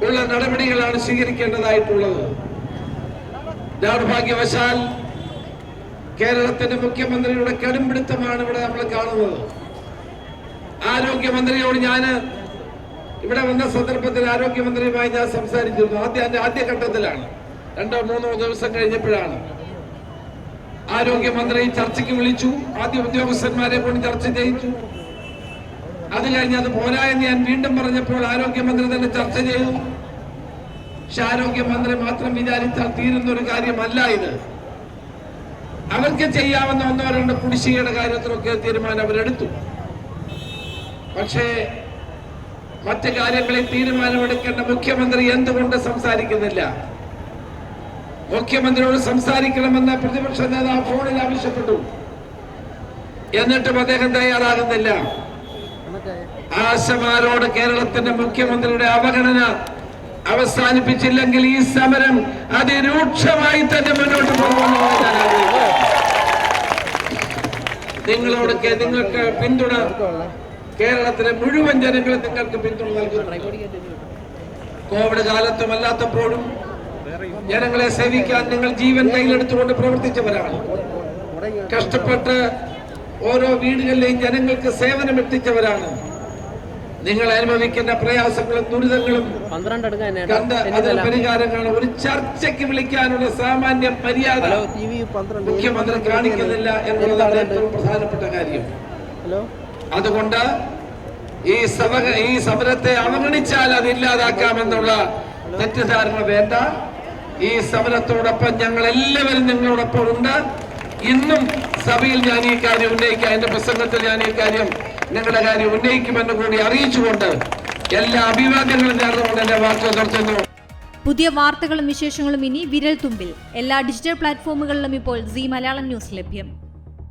ഉള്ള നടപടികളാണ് സ്വീകരിക്കേണ്ടതായിട്ടുള്ളത്. ദൗർഭാഗ്യവശാൽ കേരളത്തിന്റെ മുഖ്യമന്ത്രിയുടെ കടുംപിടുത്തമാണ് ഇവിടെ നമ്മൾ കാണുന്നത്. ആരോഗ്യമന്ത്രിയോട് ഞാൻ ഇവിടെ വന്ന സന്ദർഭത്തിൽ ആരോഗ്യമന്ത്രിയുമായി ഞാൻ സംസാരിച്ചിരുന്നു. ആദ്യഘട്ടത്തിലാണ്, 2-3 ദിവസം കഴിഞ്ഞപ്പോഴാണ് ആരോഗ്യമന്ത്രി ചർച്ചയ്ക്ക് വിളിച്ചു. ആദ്യ ഉദ്യോഗസ്ഥന്മാരെ കൊണ്ട് ചർച്ച ചെയ്യിച്ചു. അത് കഴിഞ്ഞ് അത് പോരാ എന്ന് ഞാൻ വീണ്ടും പറഞ്ഞപ്പോൾ ആരോഗ്യമന്ത്രി തന്നെ ചർച്ച ചെയ്തു. പക്ഷെ ആരോഗ്യമന്ത്രി മാത്രം വിചാരിച്ചാൽ തീരുന്ന ഒരു കാര്യമല്ല ഇത്. അവർക്ക് ചെയ്യാവുന്ന 1-2 കുടിശ്ശികയുടെ കാര്യത്തിലൊക്കെ തീരുമാനം അവരെടുത്തു. പക്ഷേ മറ്റു കാര്യങ്ങളിൽ തീരുമാനമെടുക്കേണ്ട മുഖ്യമന്ത്രി എന്തുകൊണ്ട് സംസാരിക്കുന്നില്ല? മുഖ്യമന്ത്രിയോട് സംസാരിക്കണമെന്ന് പ്രതിപക്ഷ നേതാവ് ഫോണിൽ ആവശ്യപ്പെട്ടു. എന്നിട്ടും അദ്ദേഹം തയ്യാറാകുന്നില്ല. ആശമാരോട് കേരളത്തിന്റെ മുഖ്യമന്ത്രിയുടെ അവഗണന അവസാനിപ്പിച്ചില്ലെങ്കിൽ ഈ സമരം അതിരൂക്ഷമായി തന്നെ മുന്നോട്ട് പോകുമെന്നാണ് ഞാൻ ആഗ്രഹിക്കുന്നത്. നിങ്ങൾക്ക് പിന്തുണ കേരളത്തിലെ മുഴുവൻ ജനങ്ങളും നിങ്ങൾക്ക് പിന്തുണ നൽകുന്നു. കോവിഡ് കാലത്തും അല്ലാത്തപ്പോഴും ജനങ്ങളെ സേവിക്കാൻ നിങ്ങൾ ജീവൻ കയ്യിലെടുത്തുകൊണ്ട് പ്രവർത്തിച്ചവരാണ്. കഷ്ടപ്പെട്ട് ഓരോ വീടുകളിലെയും ജനങ്ങൾക്ക് സേവനം എത്തിച്ചവരാണ്. നിങ്ങൾ അനുഭവിക്കുന്ന പ്രയാസങ്ങളും ദുരിതങ്ങളും കണ്ട് അതിന് പരിഹാരം കാണാൻ ഒരു ചർച്ചയ്ക്ക് വിളിക്കാനുള്ള സാമാന്യ മര്യാദ മുഖ്യമന്ത്രി കാണിക്കുന്നില്ല എന്നുള്ളതാണ് ഏറ്റവും പ്രധാനപ്പെട്ട കാര്യം. അതുകൊണ്ട് ഈ സമരത്തെ അവഗണിച്ചാൽ അത് ഇല്ലാതാക്കാമെന്നുള്ള തെറ്റിദ്ധാരണ വേണ്ട. ഈ സമരത്തോടൊപ്പം ഞങ്ങൾ എല്ലാവരും നിങ്ങളോടൊപ്പം ഉണ്ട്. ഇന്നും സഭയിൽ ഞാൻ ഈ കാര്യം ഉന്നയിക്കാം, എന്റെ പ്രസംഗത്തിൽ ഞാൻ ഈ കാര്യം നിങ്ങളുടെ കാര്യം ഉന്നയിക്കുമെന്ന് കൂടി അറിയിച്ചുകൊണ്ട് എല്ലാ അഭിവാദ്യങ്ങളും നേർന്നുകൊണ്ട് എന്റെ വാക്കുകൾ നിർത്തുന്നു. പുതിയ വാർത്തകളും വിശേഷങ്ങളും ഇനി വിരൽ തുമ്പിൽ. എല്ലാ ഡിജിറ്റൽ പ്ലാറ്റ്ഫോമുകളിലും ഇപ്പോൾ സീ മലയാളം ന്യൂസ് ലഭ്യം.